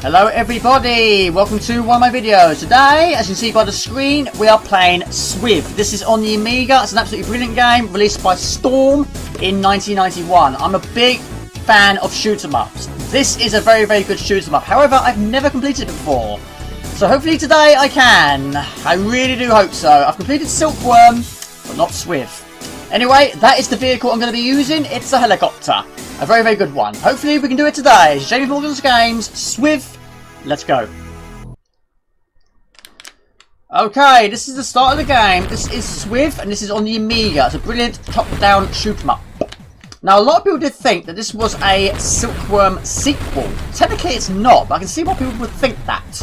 Hello everybody, welcome to one of my videos. Today, as you can see by the screen, we are playing Swiv. This is on the Amiga. It's an absolutely brilliant game, released by Storm in 1991. I'm a big fan of shoot 'em ups. This is a very, very good shoot 'em up. However, I've never completed it before. So hopefully today I can. I really do hope so. I've completed Silkworm, but not Swiv. Anyway, that is the vehicle I'm going to be using. It's a helicopter. A very, very good one. Hopefully we can do it today. Jamie Morgan's Games, Swiv. Let's go. Okay, this is the start of the game. This is Swiv, and this is on the Amiga. It's a brilliant top-down shoot 'em up. Now, a lot of people did think that this was a Silkworm sequel. Technically, it's not, but I can see why people would think that.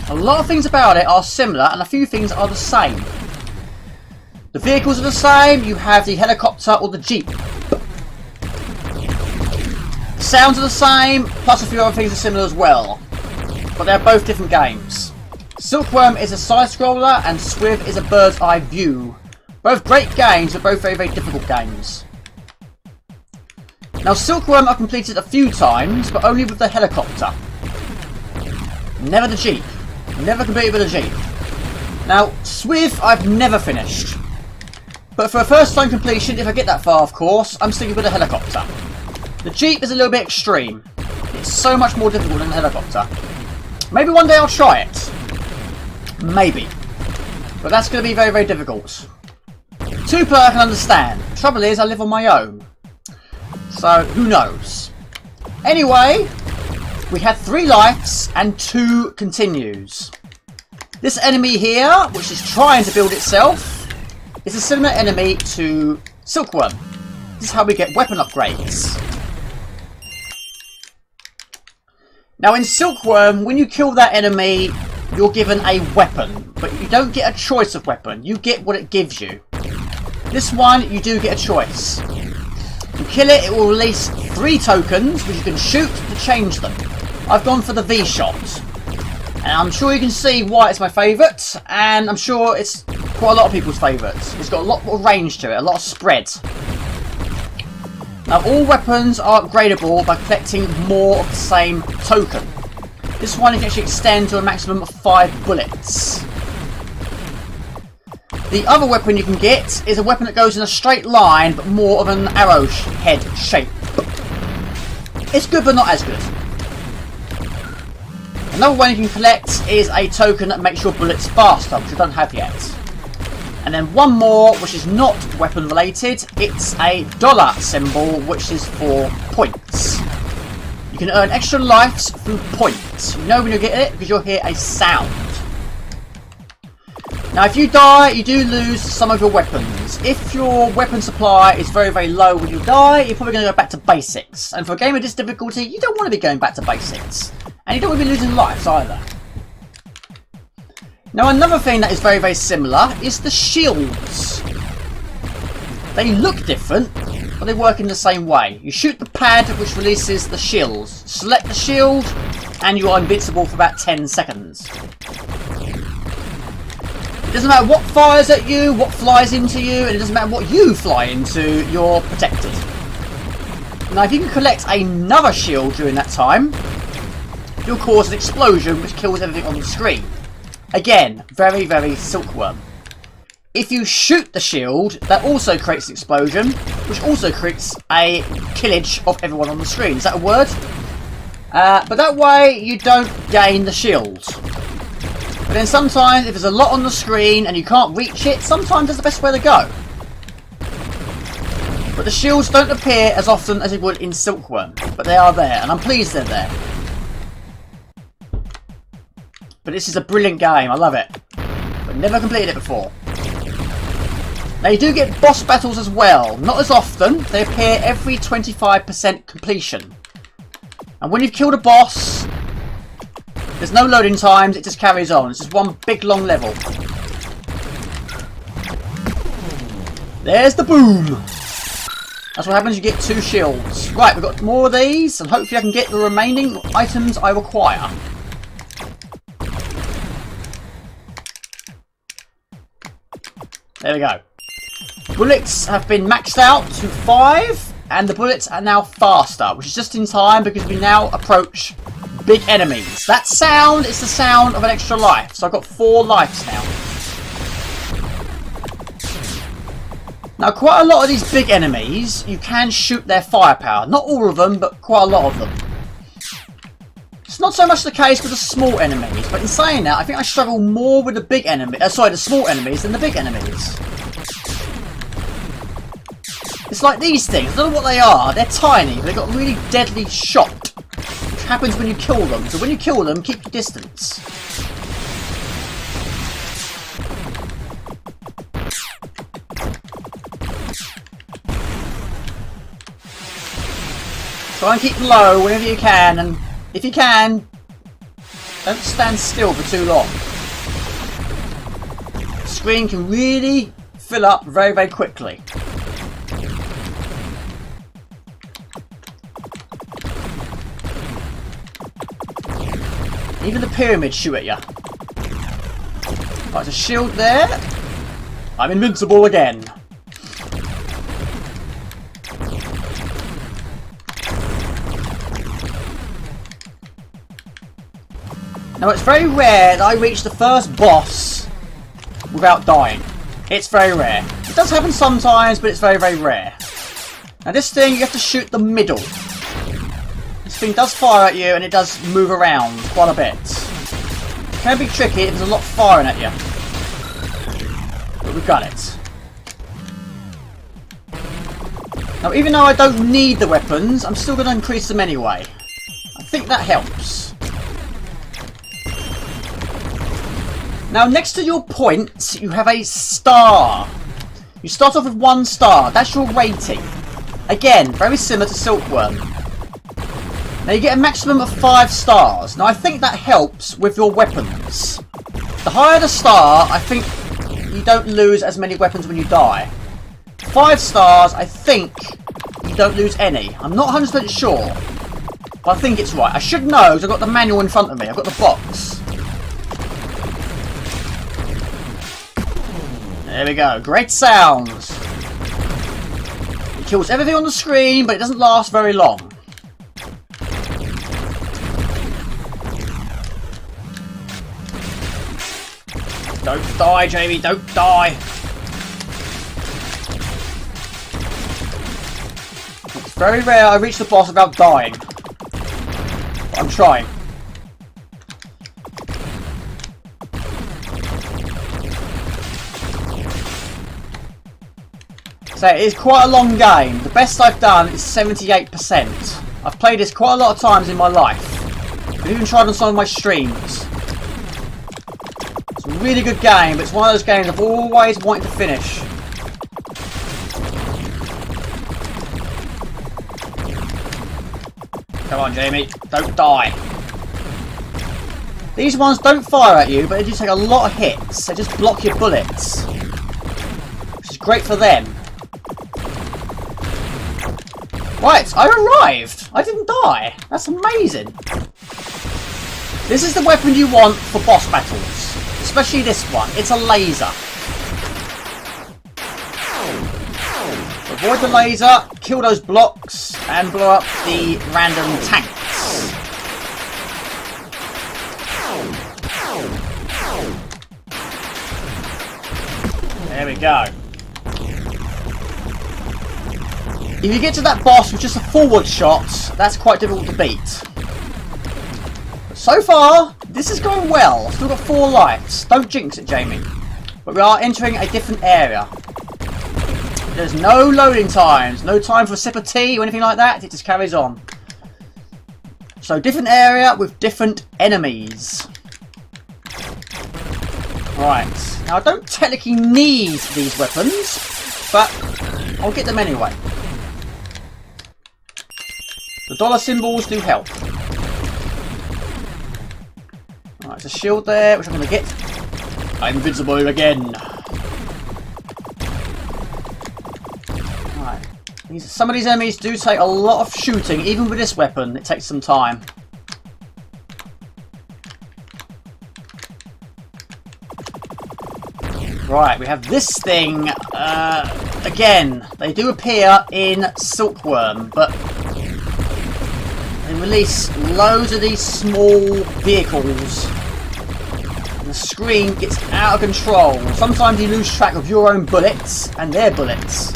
A lot of things about it are similar, and a few things are the same. The vehicles are the same. You have the helicopter or the jeep. The sounds are the same, plus a few other things are similar as well. But they're both different games. Silkworm is a side-scroller and Swiv is a bird's eye view. Both great games, but both very, very difficult games. Now Silkworm I've completed a few times, but only with the helicopter. Never the jeep. Never completed with the jeep. Now Swiv I've never finished. But for a first time completion, if I get that far of course, I'm sticking with the helicopter. The jeep is a little bit extreme. It's so much more difficult than the helicopter. Maybe one day I'll try it. Maybe. But that's going to be very, very difficult. Two-player I can understand. The trouble is I live on my own. So, who knows? Anyway, we had 3 lives and 2 continues. This enemy here, which is trying to build itself, is a similar enemy to Silkworm. This is how we get weapon upgrades. Now in Silkworm, when you kill that enemy, you're given a weapon, but you don't get a choice of weapon. You get what it gives you. This one, you do get a choice. You kill it, it will release 3 tokens, which you can shoot to change them. I've gone for the V-shot. And I'm sure you can see why it's my favourite, and I'm sure it's quite a lot of people's favourites. It's got a lot more range to it, a lot of spread. Now all weapons are upgradable by collecting more of the same token. This one you can actually extend to a maximum of 5 bullets. The other weapon you can get is a weapon that goes in a straight line but more of an arrowhead shape. It's good but not as good. Another one you can collect is a token that makes your bullets faster, which I don't have yet. And then one more, which is not weapon related. It's a dollar symbol, which is for points. You can earn extra lives through points. You know when you get it because you'll hear a sound. Now if you die, you do lose some of your weapons. If your weapon supply is very, very low when you die, you're probably going to go back to basics. And for a game of this difficulty, you don't want to be going back to basics. And you don't want to be losing lives either. Now another thing that is very, very similar is the shields. They look different, but they work in the same way. You shoot the pad which releases the shields. Select the shield and you are invincible for about 10 seconds. It doesn't matter what fires at you, what flies into you, and it doesn't matter what you fly into, you're protected. Now if you can collect another shield during that time, you'll cause an explosion which kills everything on the screen. Again, very, very Silkworm. If you shoot the shield, that also creates an explosion, which also creates a killage of everyone on the screen. Is that a word? But that way, you don't gain the shield. But then sometimes, if there's a lot on the screen and you can't reach it, sometimes that's the best way to go. But the shields don't appear as often as they would in Silkworm. But they are there, and I'm pleased they're there. But this is a brilliant game, I love it. But never completed it before. Now you do get boss battles as well. Not as often, they appear every 25% completion. And when you've killed a boss, there's no loading times, it just carries on. It's just one big long level. There's the boom! That's what happens, you get 2 shields. Right, we've got more of these, and hopefully I can get the remaining items I require. There we go. Bullets have been maxed out to 5, and the bullets are now faster, which is just in time because we now approach big enemies. That sound is the sound of an extra life. So I've got 4 lives now. Now, quite a lot of these big enemies, you can shoot their firepower. Not all of them, but quite a lot of them. It's not so much the case with the small enemies, but in saying that, I think I struggle more with the big enemy. The small enemies than the big enemies. It's like these things. I don't know what they are. They're tiny, but they've got a really deadly shot, which happens when you kill them. So when you kill them, keep your distance. Try and keep low whenever you can, and if you can, don't stand still for too long. The screen can really fill up very, very quickly. Even the pyramids shoot at you. Right, there's a shield there. I'm invincible again. Now, it's very rare that I reach the first boss without dying. It's very rare. It does happen sometimes, but it's very, very rare. Now, this thing, you have to shoot the middle. This thing does fire at you, and it does move around quite a bit. It can be tricky if there's a lot firing at you. But we've got it. Now, even though I don't need the weapons, I'm still going to increase them anyway. I think that helps. Now, next to your points, you have a star. You start off with 1 star. That's your rating. Again, very similar to Silkworm. Now, you get a maximum of 5 stars. Now, I think that helps with your weapons. The higher the star, I think you don't lose as many weapons when you die. 5 stars, I think you don't lose any. I'm not 100% sure, but I think it's right. I should know because I've got the manual in front of me. I've got the box. There we go. Great sounds. It kills everything on the screen, but it doesn't last very long. Don't die, Jamie. Don't die. It's very rare I reach the boss without dying. But I'm trying. So it is quite a long game. The best I've done is 78%. I've played this quite a lot of times in my life. I've even tried on some of my streams. It's a really good game, but it's one of those games I've always wanted to finish. Come on, Jamie. Don't die. These ones don't fire at you, but they do take a lot of hits. They just block your bullets. Which is great for them. Right, I arrived! I didn't die! That's amazing! This is the weapon you want for boss battles. Especially this one. It's a laser. Avoid the laser, kill those blocks, and blow up the random tanks. There we go. If you get to that boss with just a forward shot, that's quite difficult to beat. But so far, this is going well. Still got 4 lives. Don't jinx it, Jamie. But we are entering a different area. There's no loading times, no time for a sip of tea or anything like that. It just carries on. So different area with different enemies. Right. Now I don't technically need these weapons, but I'll get them anyway. The dollar symbols do help. Right, there's a shield there, which I'm going to get. I'm invincible again. Right. Some of these enemies do take a lot of shooting. Even with this weapon, it takes some time. Right, we have this thing. Again, they do appear in Silkworm, but they you release loads of these small vehicles. And the screen gets out of control. Sometimes you lose track of your own bullets and their bullets.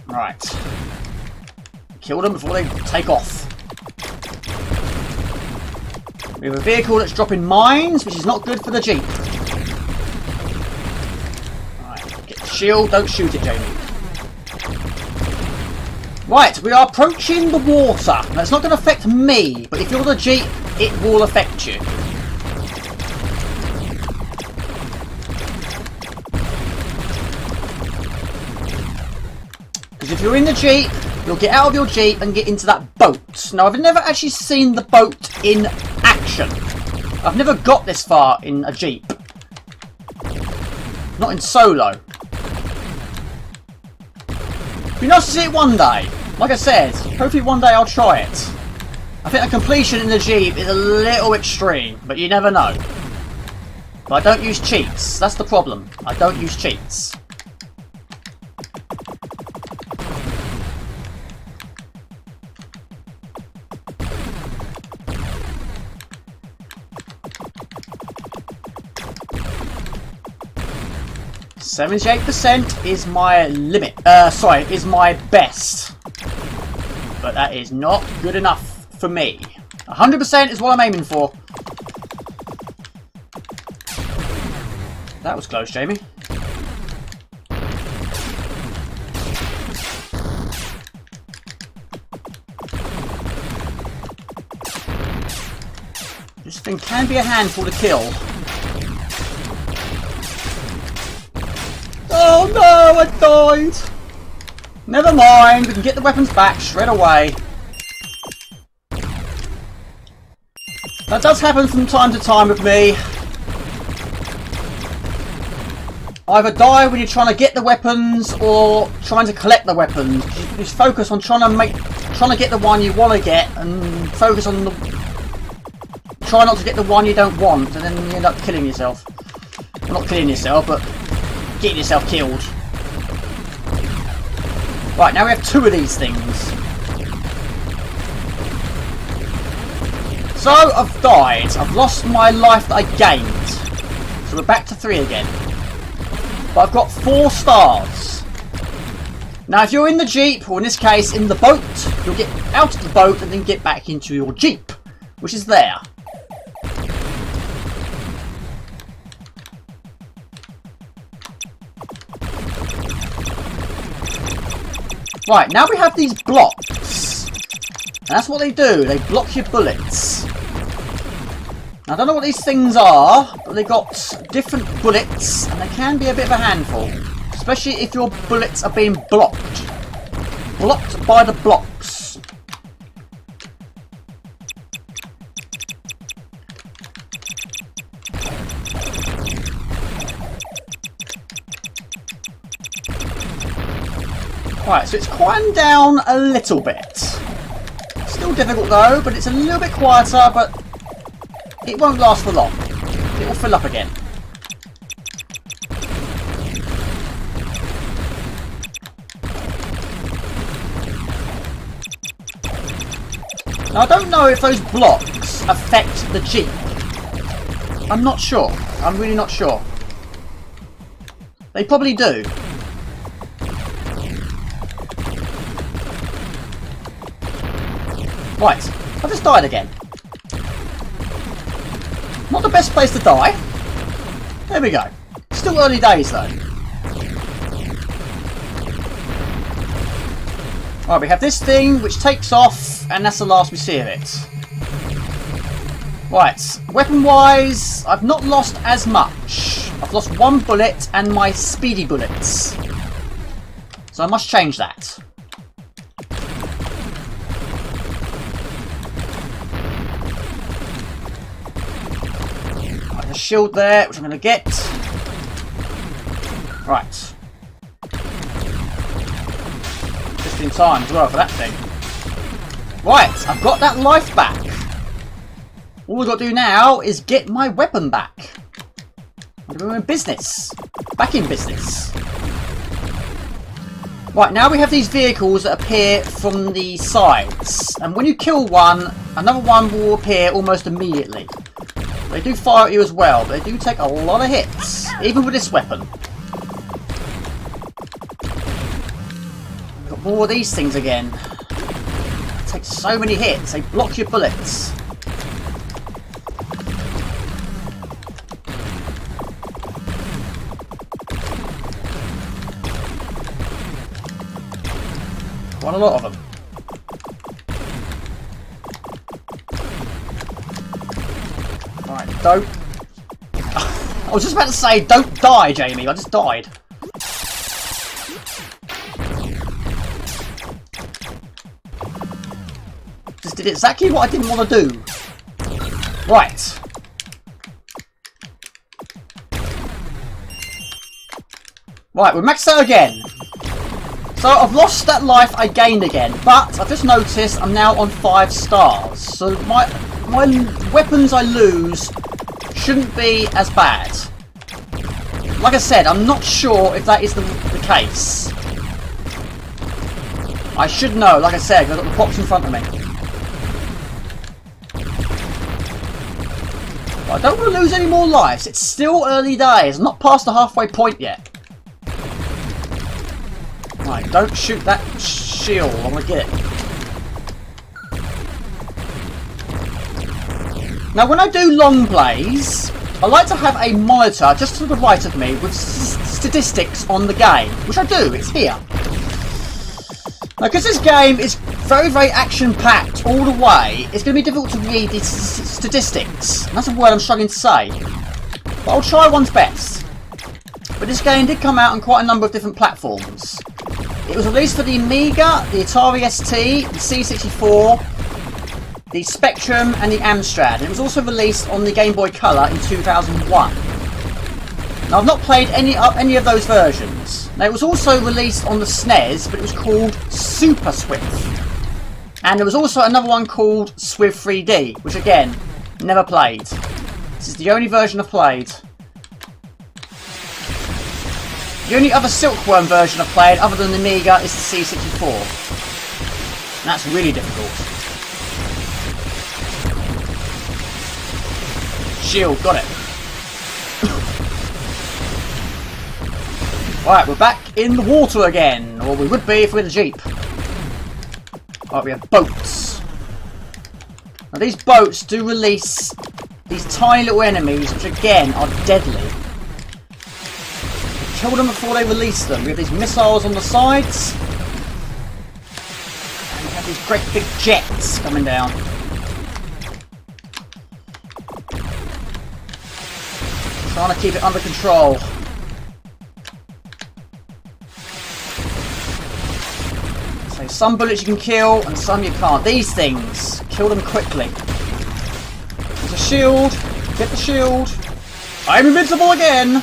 Right. Kill them before they take off. We have a vehicle that's dropping mines, which is not good for the Jeep. Right, get the shield, don't shoot it, Jamie. Right, we are approaching the water. Now, it's not going to affect me, but if you're the Jeep, it will affect you. Because if you're in the Jeep, you'll get out of your Jeep and get into that boat. Now, I've never actually seen the boat in action. I've never got this far in a Jeep. Not in solo. It'd be nice to see it one day. Like I said, hopefully one day I'll try it. I think a completion in the Jeep is a little extreme, but you never know. But I don't use cheats. That's the problem. I don't use cheats. %78% is my limit. Is my best. But that is not good enough for me. 100% is what I'm aiming for. That was close, Jamie. This thing can be a handful to kill. Oh no, I died! Never mind, we can get the weapons back straight away. That does happen from time to time with me. Either die when you're trying to get the weapons or trying to collect the weapons. You just focus on trying to get the one you want to get and focus on the... Try not to get the one you don't want and then you end up killing yourself. Well, not killing yourself, but getting yourself killed. Right, now we have 2 of these things. So, I've died. I've lost my life that I gained. So we're back to 3 again. But I've got 4 stars. Now, if you're in the Jeep, or in this case, in the boat, you'll get out of the boat and then get back into your Jeep, which is there. Right, now we have these blocks. And that's what they do. They block your bullets. Now, I don't know what these things are, but they've got different bullets, and they can be a bit of a handful. Especially if your bullets are being blocked. Blocked by the blocks. Right, so it's quieting down a little bit. Still difficult though, but it's a little bit quieter, but it won't last for long. It will fill up again. Now, I don't know if those blocks affect the Jeep. I'm not sure. I'm really not sure. They probably do. Right, I just died again. Not the best place to die. There we go. Still early days though. Right, we have this thing which takes off, and that's the last we see of it. Right, weapon-wise, I've not lost as much. I've lost 1 bullet and my speedy bullets. So I must change that. Right, a shield there, which I'm going to get. Right. Just in time as well for that thing. Right, I've got that life back. All we've got to do now is get my weapon back. We're in business. Back in business. Right, now we have these vehicles that appear from the sides. And when you kill one, another one will appear almost immediately. They do fire at you as well, but they do take a lot of hits, even with this weapon. We've got more of these things again. They take so many hits, they block your bullets. Quite a lot of them. Right, don't... I was just about to say, don't die, Jamie. I just died. Just did exactly what I didn't want to do. Right. Right, we're maxed out again. So I've lost that life I gained again, but I've just noticed I'm now on 5 stars. So my weapons I lose shouldn't be as bad. Like I said, I'm not sure if that is the case. I should know, like I said, because I've got the box in front of me. But I don't want to lose any more lives. It's still early days. I'm not past the halfway point yet. Right, don't shoot that shield. I want to get it. Now, when I do long plays, I like to have a monitor just to the right of me with statistics on the game, which I do. It's here. Now, because this game is very, very action-packed all the way, it's going to be difficult to read the statistics. And that's a word I'm struggling to say. But I'll try one's best. But this game did come out on quite a number of different platforms. It was released for the Amiga, the Atari ST, the C64, the Spectrum and the Amstrad. And it was also released on the Game Boy Color in 2001. Now I've not played any of those versions. Now it was also released on the SNES, but it was called Super Swiv. And there was also another one called Swiv 3D, which again, never played. This is the only version I've played. The only other Silkworm version I've played, other than the Amiga, is the C64. And that's really difficult. Shield, got it. Right, we're back in the water again. Or we would be if we had a jeep. Right, we have boats. Now these boats do release these tiny little enemies, which again are deadly. Kill them before they release them. We have these missiles on the sides. And we have these great big jets coming down. Trying to keep it under control. So some bullets you can kill and some you can't. These things, kill them quickly. There's a shield. Get the shield. I'm invincible again.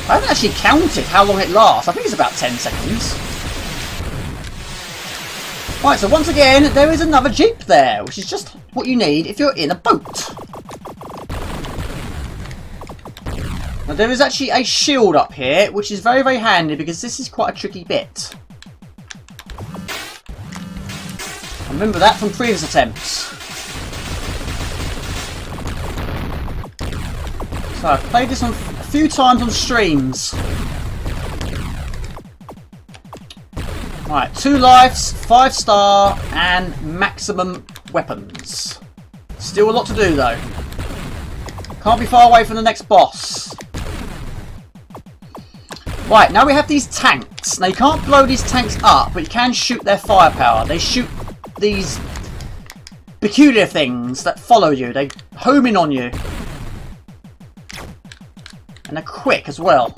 I haven't actually counted how long it lasts. I think it's about 10 seconds. Right, so once again, there is another jeep there, which is just what you need if you're in a boat. Now there is actually a shield up here, which is very, very handy because this is quite a tricky bit. I remember that from previous attempts. So I've played this on a few times on streams. Right, 2 lives, 5 star, and maximum weapons. Still a lot to do though. Can't be far away from the next boss. Right, now we have these tanks. Now you can't blow these tanks up, but you can shoot their firepower. They shoot these peculiar things that follow you. They home in on you. And they're quick as well.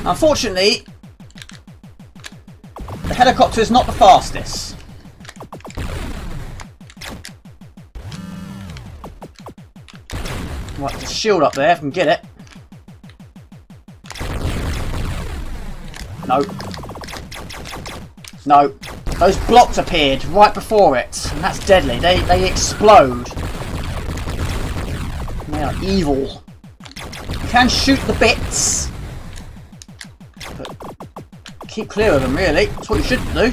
Unfortunately, the helicopter is not the fastest. Right, there's a shield up there if I can get it. No. No. Those blocks appeared right before it. And that's deadly. They explode. They are evil. You can shoot the bits, but keep clear of them, really. That's what you should do.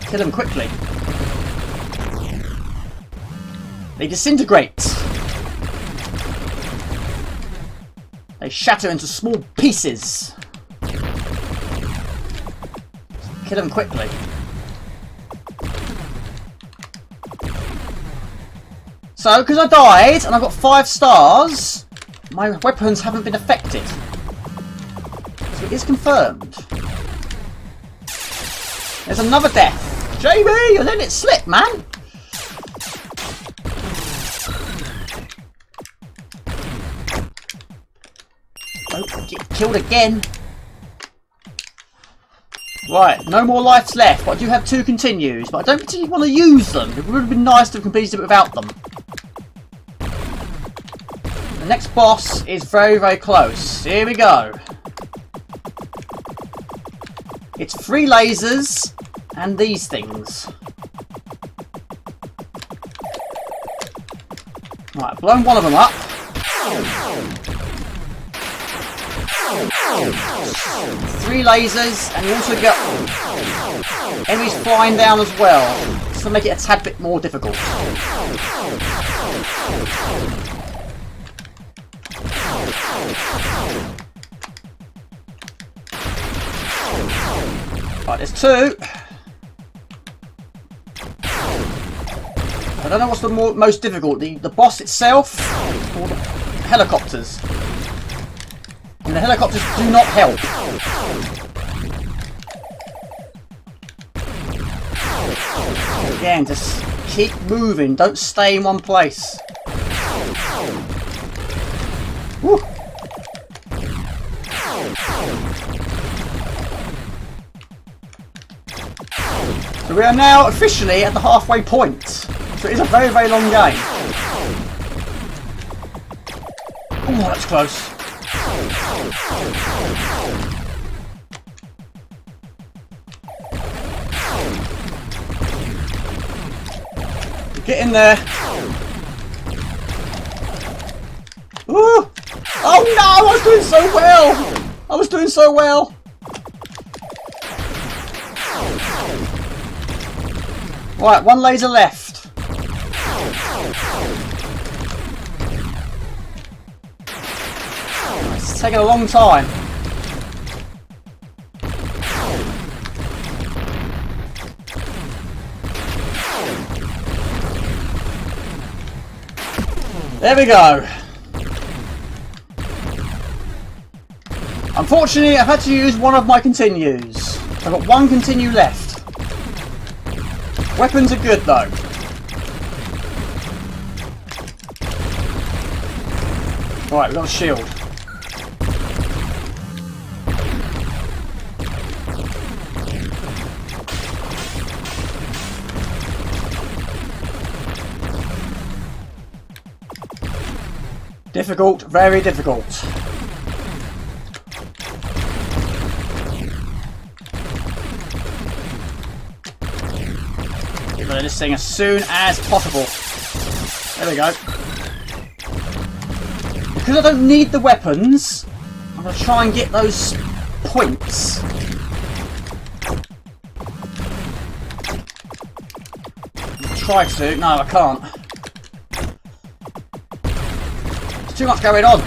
Kill them quickly. They disintegrate. They shatter into small pieces. Kill them quickly. So, because I died and I got 5 stars, my weapons haven't been affected. So it is confirmed. There's another death. JB, you're letting it slip, man. Don't get killed again. Right, no more lives left, but I do have 2 continues, but I don't particularly want to use them. It would have been nice to have completed it without them. The next boss is very, very close. Here we go. It's 3 lasers and these things. Right, I've blown one of them up. 3 lasers, and you also get enemies flying down as well, just to make it a tad bit more difficult. Right, there's 2. I don't know what's the most difficult, the boss itself or the helicopters. And the helicopters do not help. Again, just keep moving, don't stay in one place. Woo. So we are now officially at the halfway point. So it is a very, very long game. Oh, that's close. Get in there. Ooh. Oh no, I was doing so well. I was doing so well. Right, 1 laser left. It's taking a long time. There we go. Unfortunately, I've had to use one of my continues. I've got 1 continue left. Weapons are good though. Right, we've got a shield. Difficult, very difficult. Get rid of this thing as soon as possible. There we go. Because I don't need the weapons, I'm going to try and get those points. Try to. No, I can't. There's too much going on.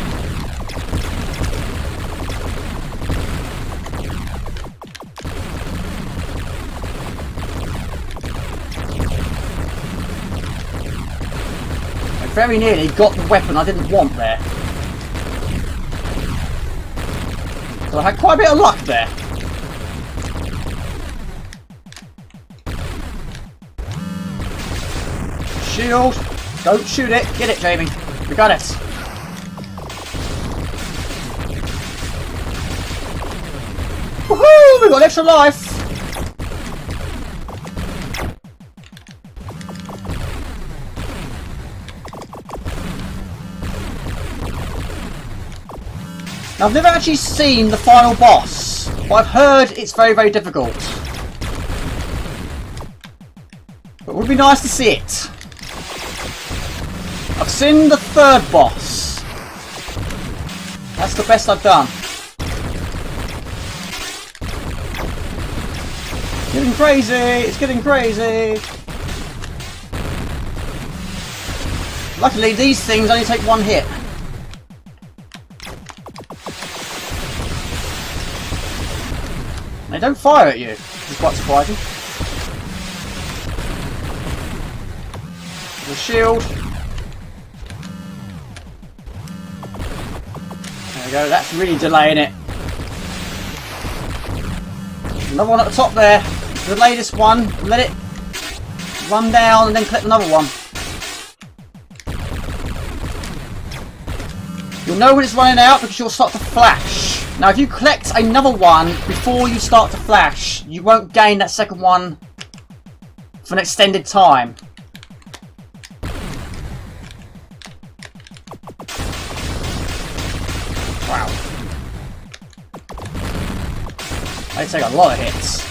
I very nearly got the weapon I didn't want there. So I had quite a bit of luck there. Shield. Don't shoot it. Get it, Jamie. We got it. Woohoo! We got extra life. Now, I've never actually seen the final boss, but I've heard it's very, very difficult. But it would be nice to see it. Crossing the third boss. That's the best I've done. It's getting crazy. It's getting crazy. Luckily, these things only take one hit. They don't fire at you, which is quite surprising. The shield. There we go, that's really delaying it. Another one at the top there. Delay this one, let it run down and then collect another one. You'll know when it's running out because you'll start to flash. Now if you collect another one before you start to flash, you won't gain that second one for an extended time. Wow. They take a lot of hits.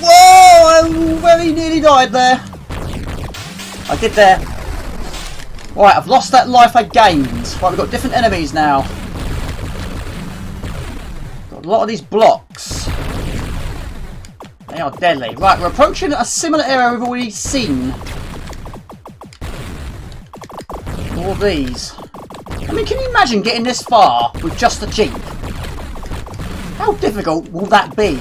Whoa! I very nearly died there. I did there. Right, I've lost that life I gained. Right, we've got different enemies now. Got a lot of these blocks. They are deadly. Right, we're approaching a similar area we've already seen. More of these. I mean, can you imagine getting this far with just a Jeep? How difficult will that be?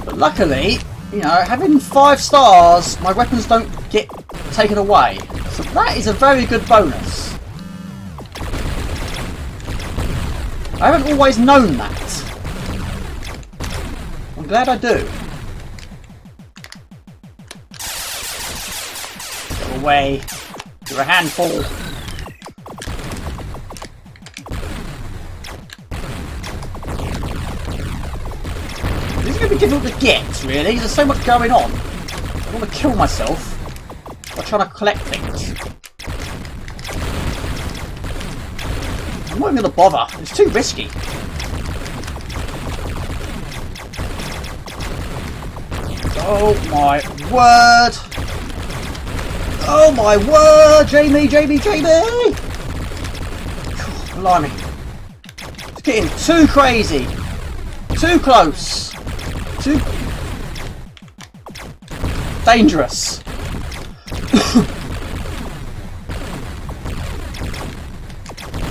But luckily, you know, having 5 stars, my weapons don't get taken away. So that is a very good bonus. I haven't always known that. I'm glad I do. Go away. You're a handful. This is going to be difficult to get, really. There's so much going on. I don't want to kill myself by trying to collect things. I'm not even going to bother. It's too risky. Oh my word! Oh my word! Jamie! Jamie! Jamie! Blimey. It's getting too crazy. Too close. Too dangerous.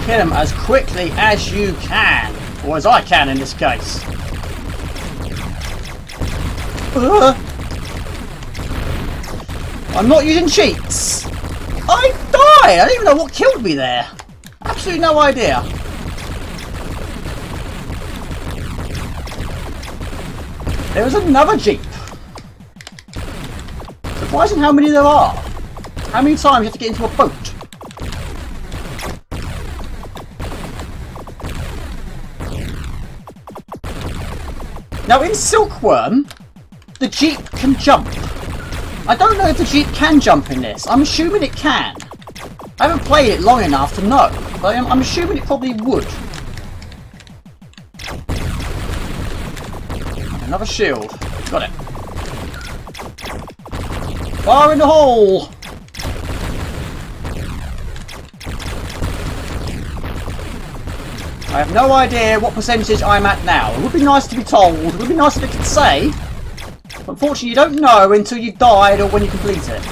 Kill him as quickly as you can. Or as I can in this case. I'm not using cheats. I died. I don't even know what killed me there. Absolutely no idea. There was another Jeep. Surprising how many there are. How many times you have to get into a boat? Now in Silkworm, the Jeep can jump. I don't know if the Jeep can jump in this. I'm assuming it can. I haven't played it long enough to know, but I'm assuming it probably would. Another shield. Got it. Fire in the hole! I have no idea what percentage I'm at now. It would be nice to be told. It would be nice if it could say. But unfortunately, you don't know until you've died or when you complete it.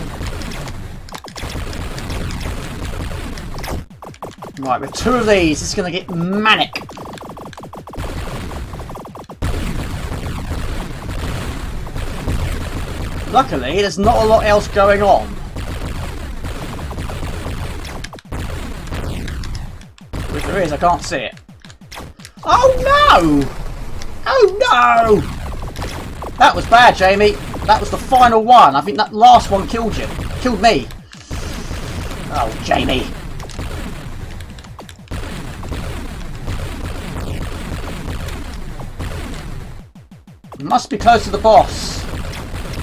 Right, with 2 of these, it's going to get manic. Luckily, there's not a lot else going on. If there is, I can't see it. Oh no! Oh no! That was bad, Jamie. That was the final one. I think that last one killed you. Killed me. Oh, Jamie. Must be close to the boss.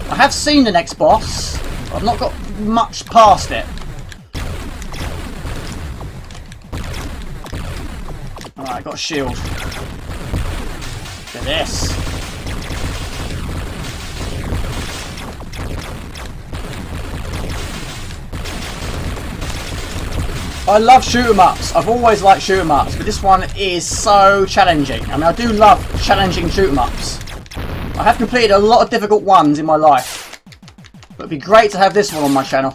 I have seen the next boss, but I've not got much past it. Alright, I got a shield. Look at this. I love shoot 'em ups. I've always liked shoot 'em ups, but this one is so challenging. I mean, I do love challenging shoot 'em ups. I have completed a lot of difficult ones in my life, but it'd be great to have this one on my channel.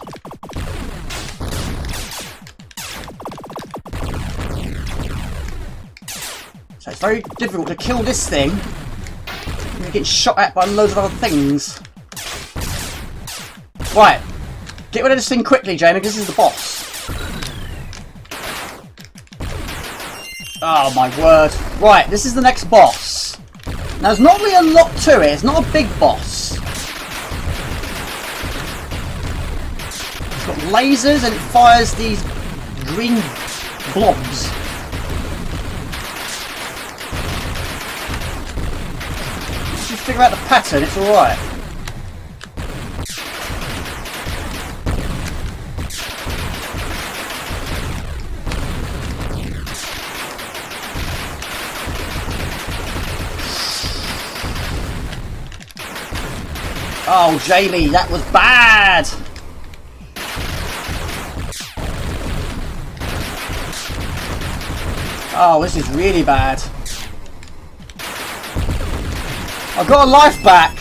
So it's very difficult to kill this thing. You're getting shot at by loads of other things. Right, get rid of this thing quickly, Jamie, because this is the boss. Oh my word. Right, this is the next boss. Now there's not really a lot to it, it's not a big boss. It's got lasers and it fires these green blobs. Once you figure out the pattern, it's alright. Oh, Jamie, that was bad! Oh, this is really bad. I got a life back!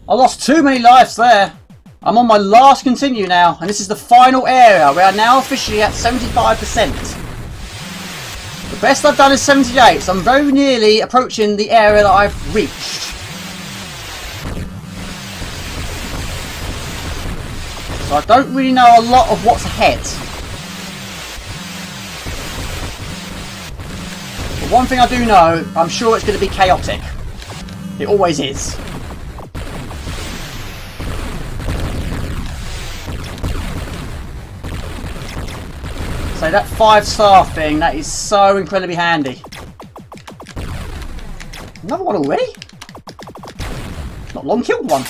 I lost too many lives there. I'm on my last continue now, and this is the final area. We are now officially at 75%. The best I've done is 78, so I'm very nearly approaching the area that I've reached. So I don't really know a lot of what's ahead. But one thing I do know, I'm sure it's going to be chaotic. It always is. So that 5-star thing, that is so incredibly handy. Another one already? Not long killed one.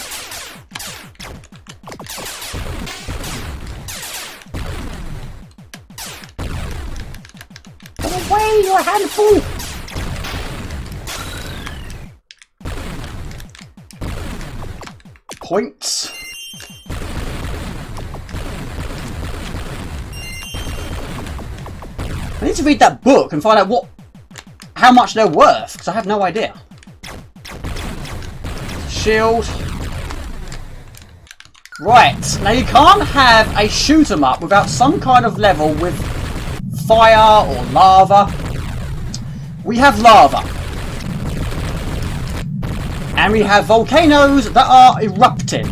Away, you're a handful! Points. I need to read that book and find out how much they're worth, because I have no idea. Shield. Right, now you can't have a shoot 'em up without some kind of level with fire or lava. We have lava. And we have volcanoes that are erupting,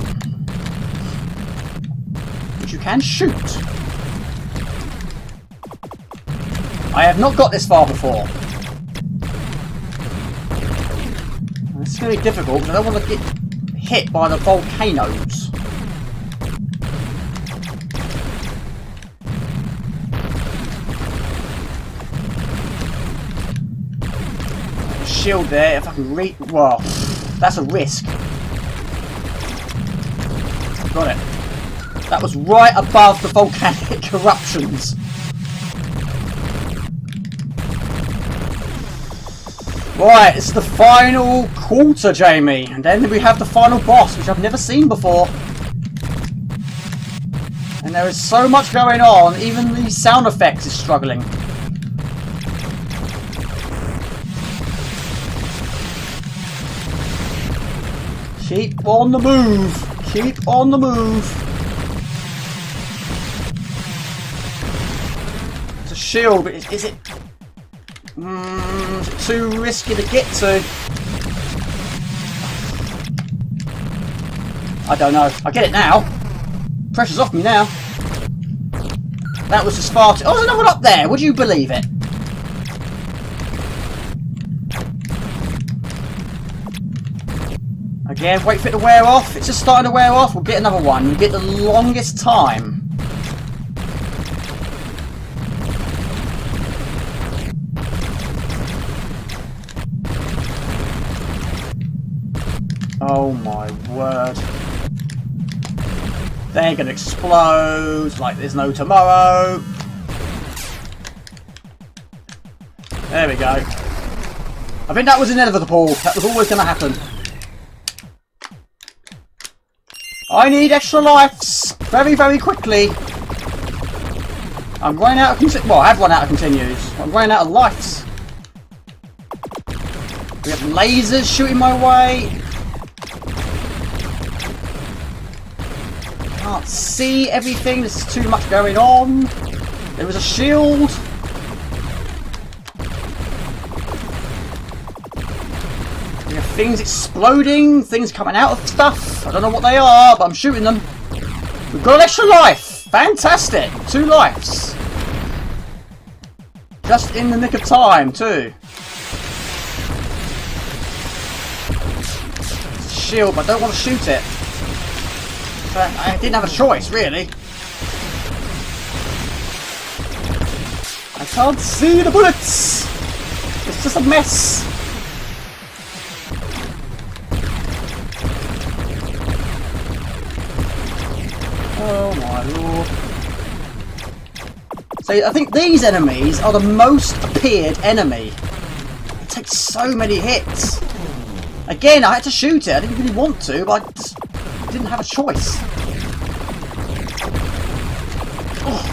which you can shoot. I have not got this far before. This is going to be difficult because I don't want to get hit by the volcanoes. Shield there, if I can reach. Well, that's a risk. Got it. That was right above the volcanic eruptions. Right, it's the final quarter, Jamie. And then we have the final boss, which I've never seen before. And there is so much going on, even the sound effects is struggling. Keep on the move. Keep on the move. It's a shield, but is it too risky to get to? I don't know. I get it now. Pressure's off me now. That was just far too... Oh, there's another one up there. Would you believe it? Again, wait for it to wear off. It's just starting to wear off. We'll get another one. You get the longest time. Oh my word. They're going to explode like there's no tomorrow. There we go. I think that was inevitable. That was always going to happen. I need extra lives very, very quickly. I'm running out of well, I have run out of continues. I'm running out of lives. We have lasers shooting my way. Can't see everything. There's too much going on. There was a shield. We have things exploding. Things coming out of stuff. I don't know what they are, but I'm shooting them. We've got an extra life. Fantastic. 2 lives. Just in the nick of time, too. Shield, but I don't want to shoot it. But I didn't have a choice, really. I can't see the bullets. It's just a mess. Oh my lord. So I think these enemies are the most appeared enemy. It takes so many hits. Again, I had to shoot it. I didn't really want to, but I just didn't have a choice. Oh.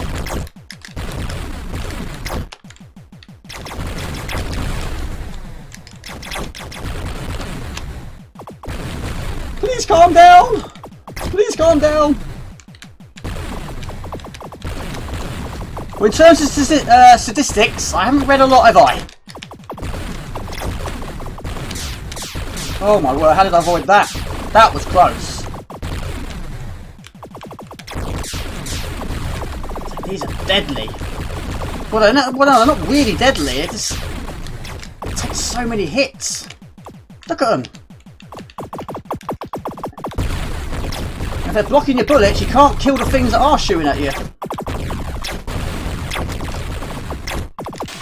Please calm down. Please calm down. Well, in terms of statistics, I haven't read a lot, have I? Oh my word, how did I avoid that? That was close. These are deadly. Well, no, they're not really deadly. It takes so many hits. Look at them. If they're blocking your bullets, you can't kill the things that are shooting at you.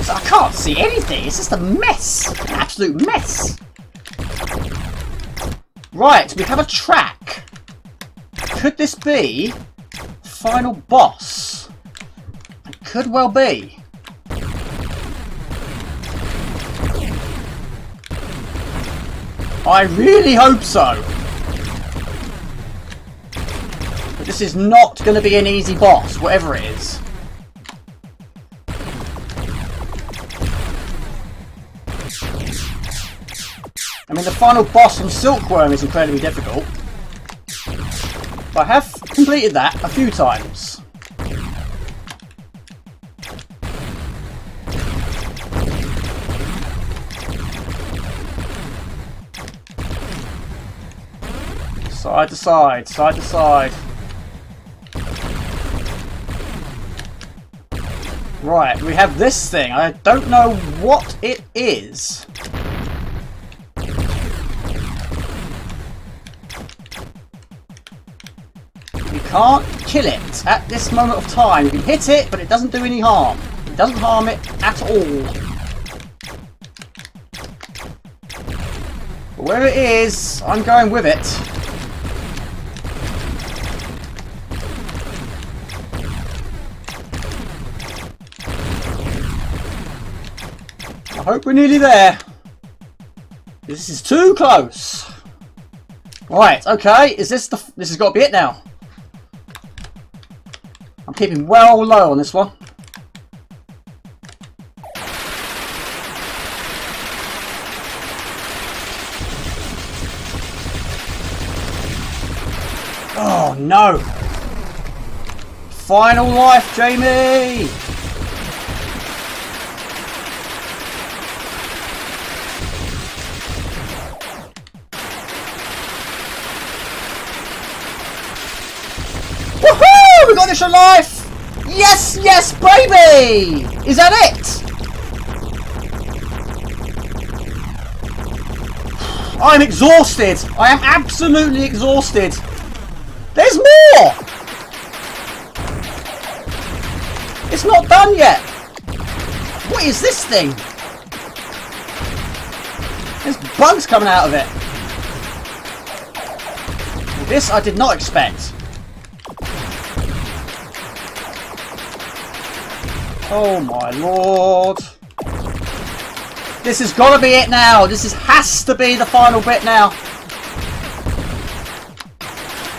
So I can't see anything. It's just a mess. An absolute mess. Right, we have a track. Could this be the final boss? It could well be. I really hope so. But this is not going to be an easy boss, whatever it is. I mean, the final boss from Silkworm is incredibly difficult. But I have completed that a few times. Side to side, side to side. Right, we have this thing. I don't know what it is. Can't kill it at this moment of time. You can hit it, but it doesn't do any harm. It doesn't harm it at all. But where it is, I'm going with it. I hope we're nearly there. This is too close. Right, okay. This has got to be it now. I'm keeping well low on this one. Oh no! Final life, Jamie! Woohoo! We got this on life! Yes, yes, baby! Is that it? I'm exhausted. I am absolutely exhausted. There's more! It's not done yet. What is this thing? There's bugs coming out of it. This I did not expect. Oh my lord. This has got to be it now. Has to be the final bit now.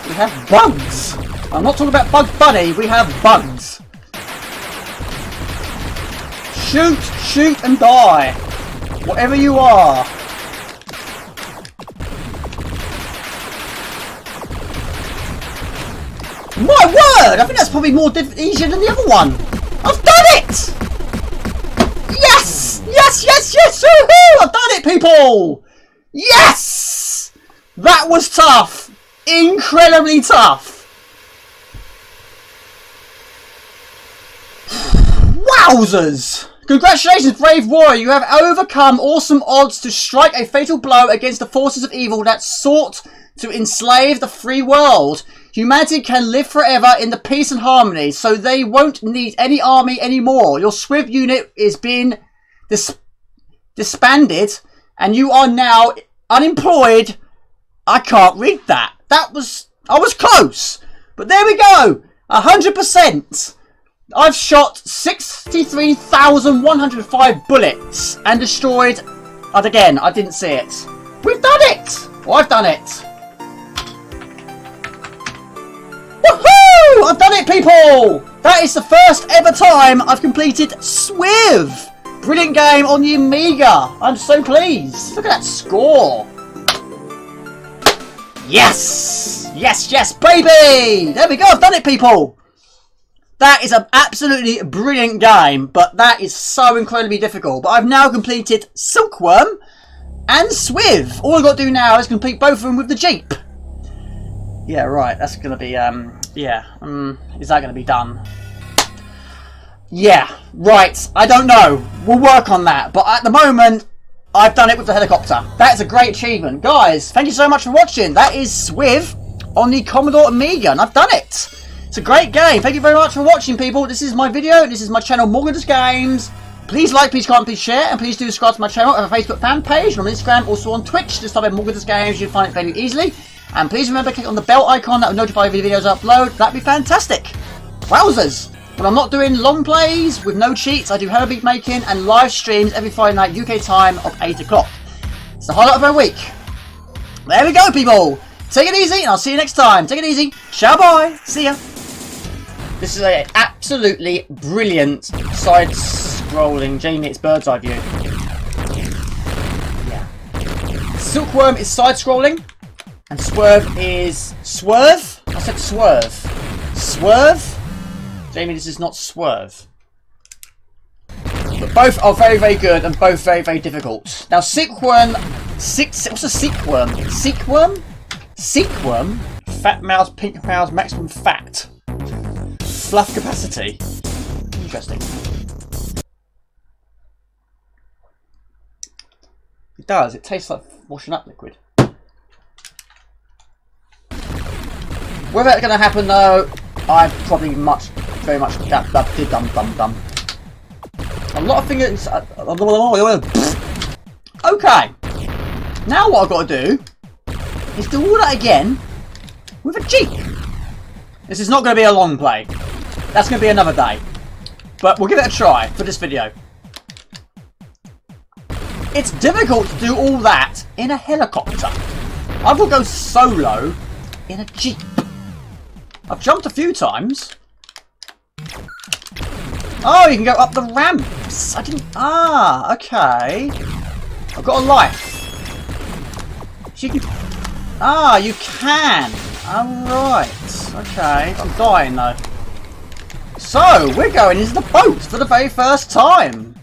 We have bugs. I'm not talking about Bug Bunny. We have bugs. Shoot, shoot and die. Whatever you are. My word! I think that's probably more easier than the other one. I've done it! Yes! Yes, yes, yes! Woohoo! I've done it, people! Yes! That was tough. Incredibly tough. Wowzers! Congratulations, brave warrior. You have overcome awesome odds to strike a fatal blow against the forces of evil that sought to enslave the free world. Humanity can live forever in the peace and harmony, so they won't need any army anymore. Your Swiv unit is being disbanded, and you are now unemployed. I can't read that. I was close, but there we go. 100%. I've shot 63,105 bullets and destroyed. And again, I didn't see it. We've done it. Well, I've done it. Woohoo! I've done it, people! That is the first ever time I've completed Swiv. Brilliant game on the Amiga. I'm so pleased. Look at that score. Yes! Yes, yes, baby! There we go. I've done it, people. That is an absolutely brilliant game, but that is so incredibly difficult. But I've now completed Silkworm and Swiv. All I've got to do now is complete both of them with the Jeep. Yeah, right. That's going to be, is that going to be done? Yeah, right. I don't know. We'll work on that. But at the moment, I've done it with the helicopter. That's a great achievement. Guys, thank you so much for watching. That is Swiv on the Commodore Amiga, and I've done it. It's a great game. Thank you very much for watching, people. This is my video. This is my channel, Morgan's Games. Please like, please comment, please share, and please do subscribe to my channel. I have a Facebook fan page, and on Instagram, also on Twitch. Just type in Morgan's Games. You'll find it fairly easily. And please remember, click on the bell icon. That will notify you of videos I upload. That'd be fantastic. Wowzers. When I'm not doing long plays with no cheats, I do hella beat making and live streams every Friday night UK time of 8 o'clock. It's the highlight of my week. There we go, people. Take it easy, and I'll see you next time. Take it easy. Ciao, bye. See ya. This is an absolutely brilliant side-scrolling Jamie. It's bird's eye view. Yeah. Silkworm is side-scrolling, and Swerve is swerve. I said swerve. Swerve. Jamie, this is not swerve. But both are very, very good and both very, very difficult. Now, Silkworm. What's a Silkworm? Silkworm? Silkworm. Fat mouse, pink mouse, maximum fat. Fluff capacity. Interesting. It does. It tastes like washing up liquid. Whether that's going to happen though, I probably very much dum. A lot of things. Okay. Now what I've got to do is do all that again with a Jeep. This is not going to be a long play. That's going to be another day. But we'll give it a try for this video. It's difficult to do all that in a helicopter. I will go solo in a Jeep. I've jumped a few times. Oh, you can go up the ramps. I didn't... Ah, okay. I've got a life. So you can... Ah, you can. Alright. Okay. I'm dying though. So, we're going into the boat for the very first time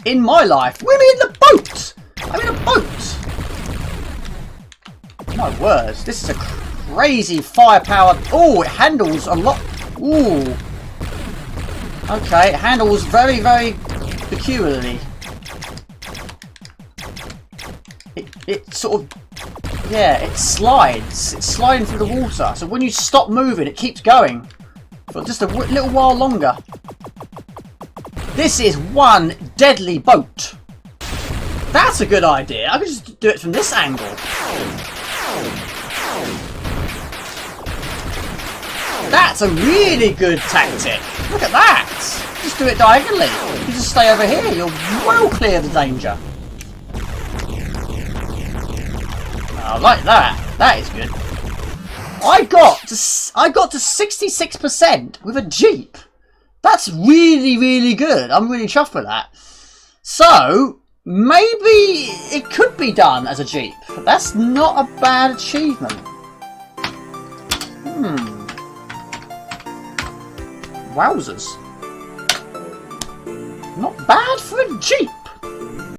in my life. We're in the boat! I'm in a boat! My words, this is a crazy firepower. Oh, it handles a lot. Ooh. Okay, it handles very, very peculiarly. It sort of... Yeah, it slides. It's sliding through the water. So when you stop moving, it keeps going. For just a little while longer. This is one deadly boat. That's a good idea. I could just do it from this angle. That's a really good tactic. Look at that. Just do it diagonally. You just stay over here. You're well clear of the danger. I like that. That is good. I got to 66% with a Jeep. That's really, really good. I'm really chuffed with that. So, maybe it could be done as a Jeep. That's not a bad achievement. Wowzers. Not bad for a Jeep.